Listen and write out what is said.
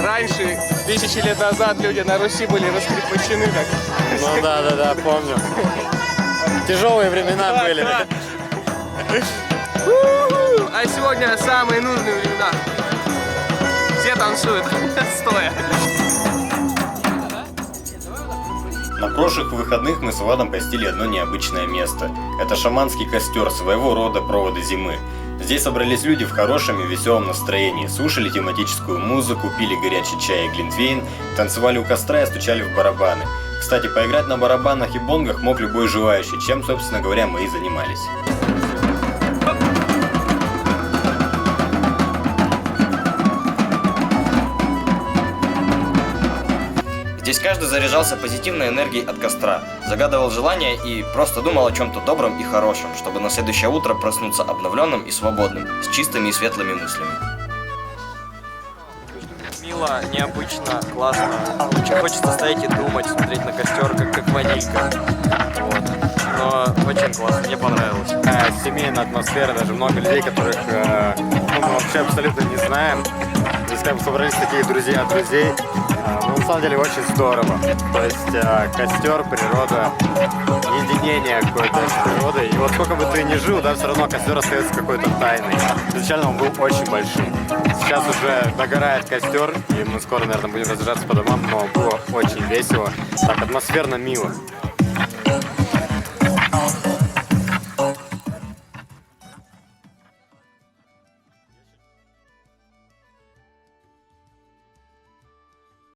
раньше, тысячи лет назад, люди на Руси были раскрепощены так. Ну да, помню. Тяжелые времена Да, были. да. А сегодня самые нужные времена. Все танцуют стоя. На прошлых выходных мы с Владом посетили одно необычное место. Это шаманский костер, своего рода проводы зимы. Здесь собрались люди в хорошем и веселом настроении, слушали тематическую музыку, пили горячий чай и глинтвейн, танцевали у костра и стучали в барабаны. Кстати, поиграть на барабанах и бонгах мог любой желающий, чем, собственно говоря, мы и занимались. Здесь каждый заряжался позитивной энергией от костра, загадывал желания и просто думал о чем-то добром и хорошем, чтобы на следующее утро проснуться обновленным и свободным, с чистыми и светлыми мыслями. Мило, необычно, классно. Очень хочется стоять и думать, смотреть на костер, как ванилька. Вот. Но очень классно, мне понравилось. Семейная атмосфера, даже много людей, которых мы вообще абсолютно не знаем. Здесь как бы собрались такие друзья друзей. Но на самом деле очень здорово. То есть костер, природа, единение какое-то с природой. И вот сколько бы ты ни жил, да, все равно костер остается какой-то тайной. Изначально он был очень большим. Сейчас уже догорает костер, и мы скоро, наверное, будем разъезжаться по домам, но было очень весело. Так атмосферно, мило.